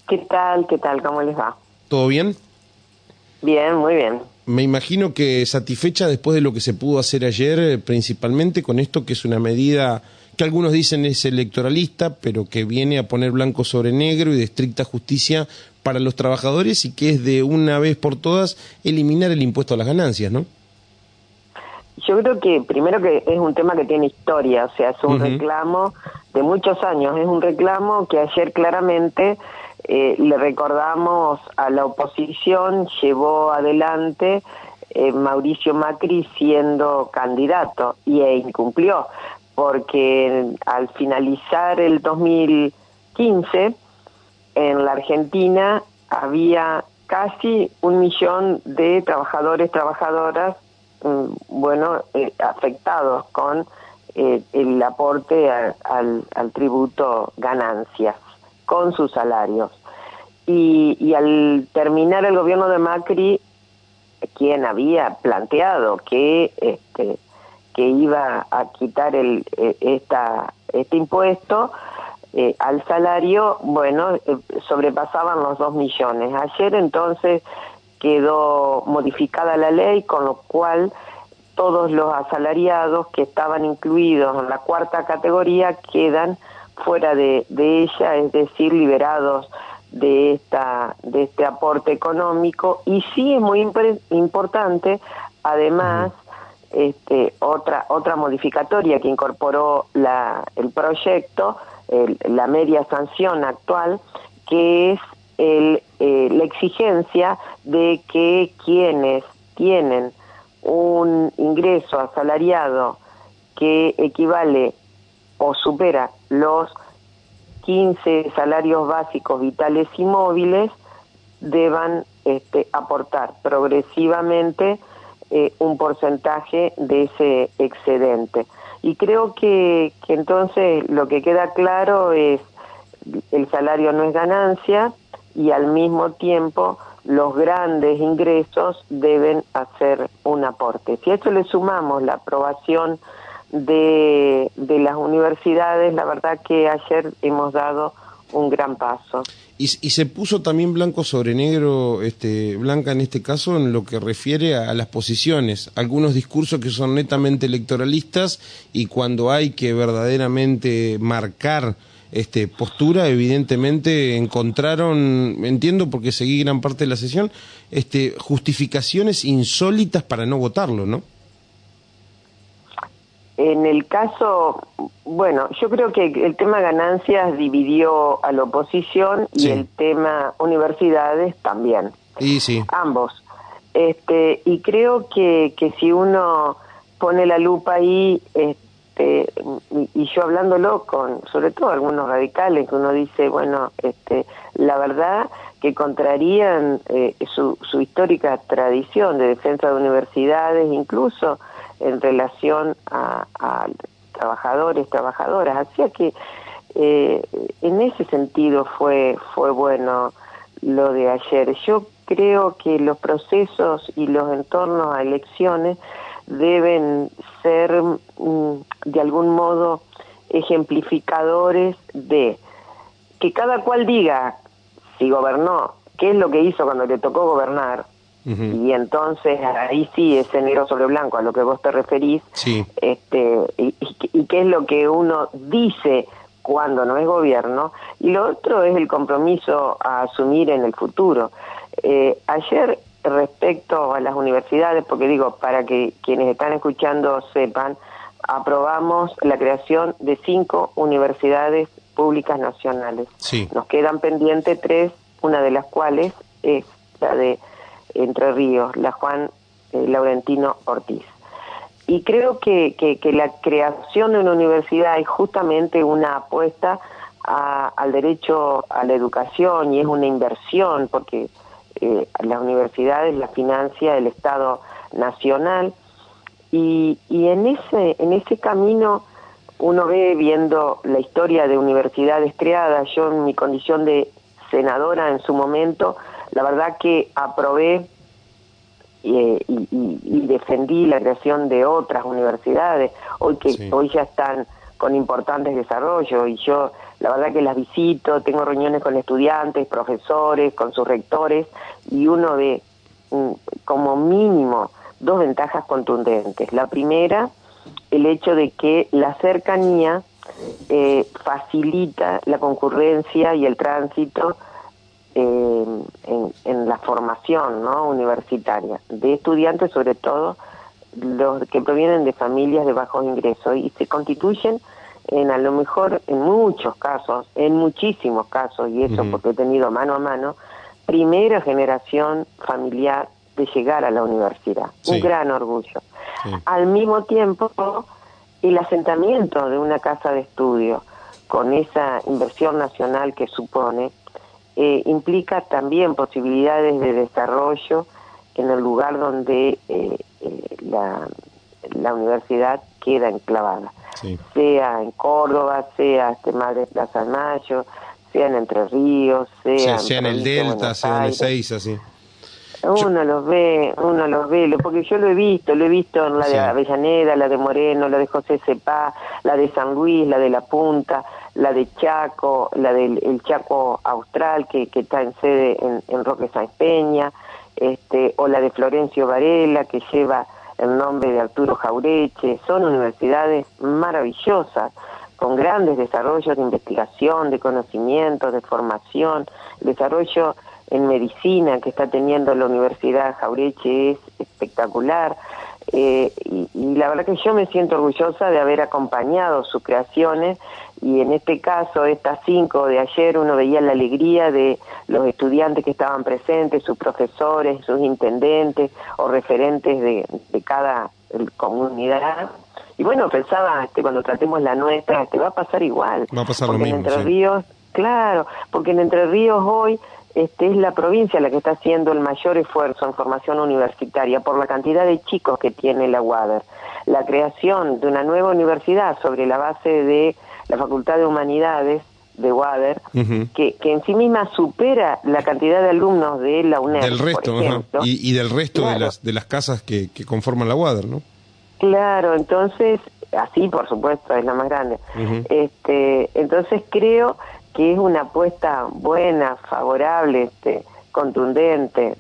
¿Qué tal? ¿Qué tal? ¿Cómo les va? ¿Todo bien? Bien, muy bien. Me imagino que satisfecha después de lo que se pudo hacer ayer, principalmente con esto que es una medida que algunos dicen es electoralista, pero que viene a poner blanco sobre negro y de estricta justicia para los trabajadores y que es de una vez por todas eliminar el impuesto a las ganancias, ¿no? Yo creo que primero que es un tema que tiene historia, o sea, es un reclamo de muchos años, es un reclamo que ayer claramente le recordamos a la oposición, llevó adelante Mauricio Macri siendo candidato e incumplió, porque al finalizar el 2015 en la Argentina había casi 1 millón de trabajadores, trabajadoras, afectados con el aporte al tributo ganancias con sus salarios. Y al terminar el gobierno de Macri, quien había planteado que iba a quitar este impuesto al salario, sobrepasaban los 2 millones. Ayer entonces quedó modificada la ley, con lo cual todos los asalariados que estaban incluidos en la cuarta categoría quedan fuera de ella, es decir, liberados de este aporte económico. Y sí es muy importante, además, otra modificatoria que incorporó el proyecto, la media sanción actual, que es la exigencia de que quienes tienen un ingreso asalariado que equivale o supera los 15 salarios básicos vitales y móviles deban aportar progresivamente un porcentaje de ese excedente. Y creo que entonces lo que queda claro es el salario no es ganancia y al mismo tiempo los grandes ingresos deben hacer un aporte. Si a esto le sumamos la aprobación de las universidades, la verdad que ayer hemos dado un gran paso. Y se puso también blanco sobre negro, Blanca, en este caso, en lo que refiere a las posiciones. Algunos discursos que son netamente electoralistas y cuando hay que verdaderamente marcar postura, evidentemente encontraron, entiendo porque seguí gran parte de la sesión, justificaciones insólitas para no votarlo, ¿no? En el caso, yo creo que el tema ganancias dividió a la oposición y el tema universidades también. Y sí. Ambos. Y creo que si uno pone la lupa ahí, y yo hablándolo con, sobre todo algunos radicales, que uno dice, la verdad que contrarían su histórica tradición de defensa de universidades, incluso en relación a trabajadores, trabajadoras. Así que en ese sentido fue bueno lo de ayer. Yo creo que los procesos y los entornos a elecciones deben ser de algún modo ejemplificadores de que cada cual diga si gobernó, qué es lo que hizo cuando le tocó gobernar. Y entonces ahí sí es negro sobre blanco a lo que vos te referís, sí. y qué es lo que uno dice cuando no es gobierno, y lo otro es el compromiso a asumir en el futuro. Ayer, respecto a las universidades, porque digo, para que quienes están escuchando sepan, aprobamos la creación de 5 universidades públicas nacionales. Sí. Nos quedan pendientes 3, una de las cuales es la de Entre Ríos, la Juan Laurentino Ortiz. Y creo que la creación de una universidad es justamente una apuesta al derecho a la educación y es una inversión porque las universidades las financia el Estado Nacional y en ese camino uno ve, viendo la historia de universidades creadas. Yo en mi condición de senadora en su momento, la verdad que aprobé y defendí la creación de otras universidades hoy ya están con importantes desarrollos, y yo la verdad que las visito, tengo reuniones con estudiantes, profesores, con sus rectores, y uno ve como mínimo 2 ventajas contundentes. La primera, el hecho de que la cercanía facilita la concurrencia y el tránsito en la formación, ¿no?, universitaria, de estudiantes, sobre todo los que provienen de familias de bajos ingresos, y se constituyen a lo mejor en muchos casos, en muchísimos casos, y eso porque he tenido mano a mano, primera generación familiar de llegar a la universidad. Sí. Un gran orgullo. Sí. Al mismo tiempo, el asentamiento de una casa de estudio, con esa inversión nacional que supone, implica también posibilidades de desarrollo en el lugar donde la universidad queda enclavada. Sí. Sea en Córdoba, sea Madre Plaza de Mayo, sea en Entre Ríos, sea en el Delta, sea en Ezeiza, así. Uno los ve, porque yo lo he visto en la de Avellaneda, la de Moreno, la de José Cepá, la de San Luis, la de La Punta, la de Chaco, la del Chaco Austral, que está en sede en Roque Sáenz Peña, o la de Florencio Varela, que lleva el nombre de Arturo Jaureche. Son universidades maravillosas, con grandes desarrollos de investigación, de conocimiento, de formación, desarrollo en medicina que está teniendo la Universidad Jaureche es espectacular, y la verdad que yo me siento orgullosa de haber acompañado sus creaciones, y en este caso, estas 5 de ayer, uno veía la alegría de los estudiantes que estaban presentes, sus profesores, sus intendentes o referentes de cada comunidad. Y bueno, pensaba, cuando tratemos la nuestra, va a pasar igual. Va a pasar lo mismo, en Entre Ríos, claro, porque en Entre Ríos hoy es la provincia la que está haciendo el mayor esfuerzo en formación universitaria por la cantidad de chicos que tiene la UADER. La creación de una nueva universidad sobre la base de la Facultad de Humanidades de UADER, que en sí misma supera la cantidad de alumnos de la UNED, del resto, por ejemplo. Y del resto, claro, de las casas que conforman la UADER, ¿no? Claro, entonces, así por supuesto, es la más grande. Entonces creo que es una apuesta buena, favorable, contundente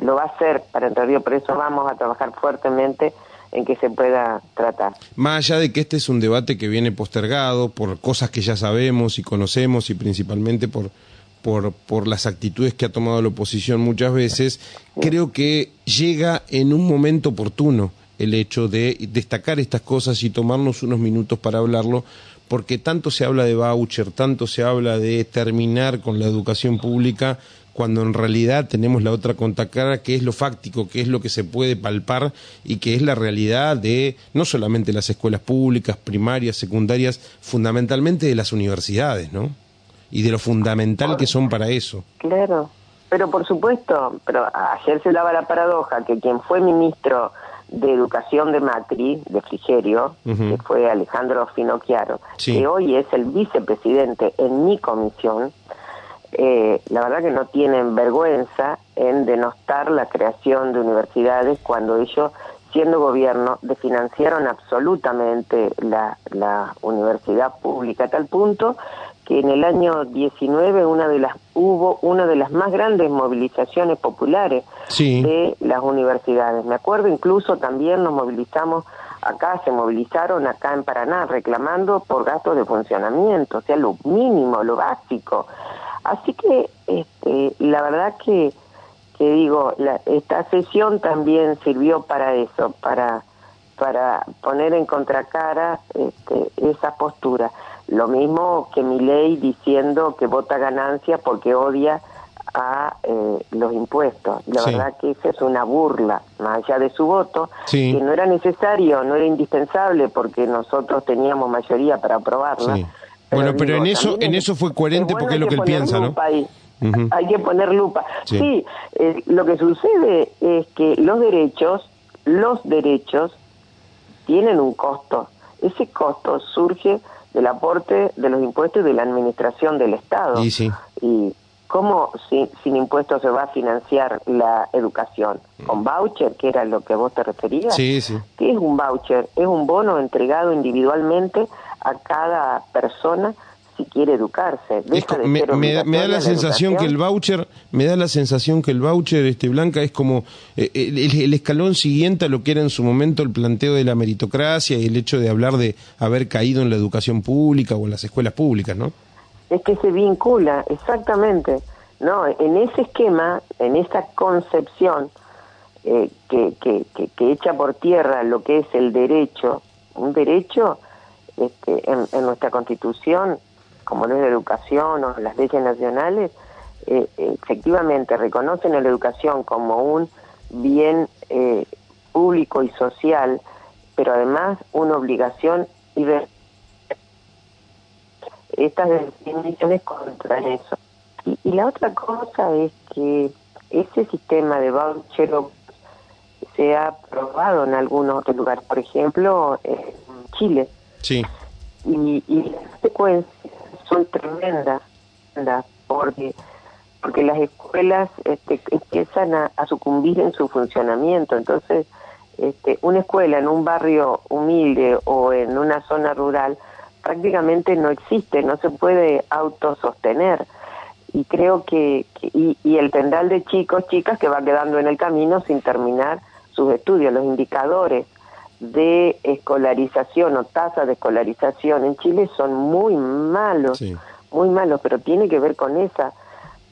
lo va a hacer para Entre Ríos, por eso vamos a trabajar fuertemente en que se pueda tratar. Más allá de que este es un debate que viene postergado por cosas que ya sabemos y conocemos, y principalmente por las actitudes que ha tomado la oposición muchas veces, creo que llega en un momento oportuno el hecho de destacar estas cosas y tomarnos unos minutos para hablarlo, porque tanto se habla de voucher, tanto se habla de terminar con la educación pública, cuando en realidad tenemos la otra contracara, que es lo fáctico, que es lo que se puede palpar y que es la realidad de no solamente las escuelas públicas, primarias, secundarias, fundamentalmente de las universidades, ¿no? Y de lo fundamental que son para eso. Claro, pero por supuesto, pero ayer se daba la paradoja que quien fue ministro de Educación de Macri, de Frigerio, que fue Alejandro Finocchiaro, que hoy es el vicepresidente en mi comisión, la verdad que no tienen vergüenza en denostar la creación de universidades cuando ellos, siendo gobierno, desfinanciaron absolutamente la universidad pública, a tal punto que en el año 19 hubo una de las más grandes movilizaciones populares de las universidades. Me acuerdo, incluso también se movilizaron acá en Paraná reclamando por gastos de funcionamiento, o sea, lo mínimo, lo básico. Así que la verdad que digo, esta sesión también sirvió para eso, para poner en contracara esa postura. Lo mismo que Milei diciendo que vota ganancia porque odia a los impuestos. La verdad que esa es una burla, más allá de su voto, que no era necesario, no era indispensable porque nosotros teníamos mayoría para aprobarla. Bueno, pero en eso fue coherente porque es lo que él piensa, ¿no? Hay que poner lupa. Sí, lo que sucede es que los derechos tienen un costo. Ese costo surge del aporte de los impuestos y de la administración del Estado. Y ¿cómo sin impuestos se va a financiar la educación? ¿Con voucher, que era lo que vos te referías? ¿Qué es un voucher? Es un bono entregado individualmente a cada persona si quiere educarse. Me da la sensación que el voucher, Blanca, es como el escalón siguiente a lo que era en su momento el planteo de la meritocracia y el hecho de hablar de haber caído en la educación pública o en las escuelas públicas, ¿no? Es que se vincula, exactamente, ¿no? En ese esquema, en esa concepción que echa por tierra lo que es el derecho, un derecho en nuestra Constitución, como lo es la educación o las leyes nacionales, efectivamente reconocen a la educación como un bien público y social, pero además una obligación y estas definiciones contra eso. Y la otra cosa es que ese sistema de voucher se ha probado en algunos otros lugares, por ejemplo, en Chile. Sí. Y las consecuencias son tremendas, porque las escuelas empiezan a sucumbir en su funcionamiento. Entonces, una escuela en un barrio humilde o en una zona rural prácticamente no existe, no se puede autosostener. Y creo que el pendal de chicos, chicas que va quedando en el camino sin terminar sus estudios. Los indicadores de escolarización o tasa de escolarización en Chile son muy malos, sí, muy malos, pero tiene que ver con esa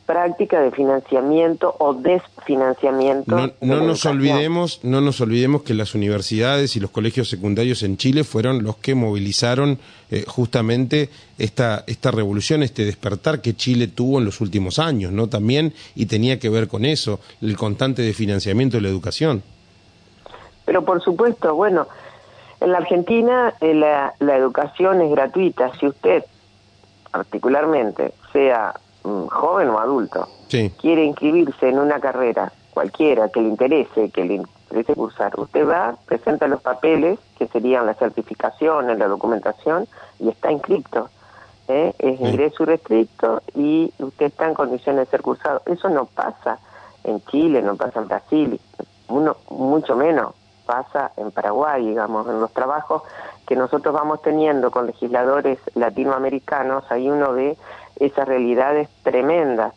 práctica de financiamiento o desfinanciamiento. No nos olvidemos que las universidades y los colegios secundarios en Chile fueron los que movilizaron justamente esta revolución, este despertar que Chile tuvo en los últimos años, ¿no? También, y tenía que ver con eso, el constante desfinanciamiento de la educación. Pero por supuesto, bueno, en la Argentina la educación es gratuita. Si usted, particularmente, sea joven o adulto, sí, quiere inscribirse en una carrera cualquiera que le interese cursar, usted va, presenta los papeles, que serían la certificación, la documentación, y está inscripto. Es ingreso irrestricto y usted está en condiciones de ser cursado. Eso no pasa en Chile, no pasa en Brasil, mucho menos pasa en Paraguay, digamos. En los trabajos que nosotros vamos teniendo con legisladores latinoamericanos, ahí uno ve esas realidades tremendas,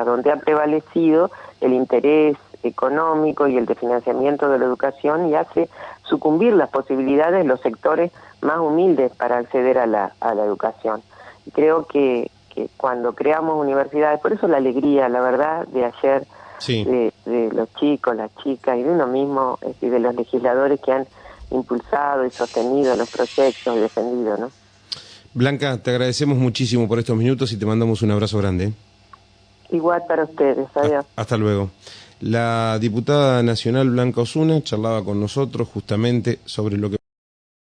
donde ha prevalecido el interés económico y el de financiamiento de la educación y hace sucumbir las posibilidades de los sectores más humildes para acceder a la educación. Y creo que cuando creamos universidades, por eso la alegría, la verdad, de ayer, sí, de los chicos, las chicas y de uno mismo, y de los legisladores que han impulsado y sostenido los proyectos y defendido, ¿no? Blanca, te agradecemos muchísimo por estos minutos y te mandamos un abrazo grande. Igual para ustedes, adiós. Hasta luego. La diputada nacional Blanca Osuna charlaba con nosotros justamente sobre lo que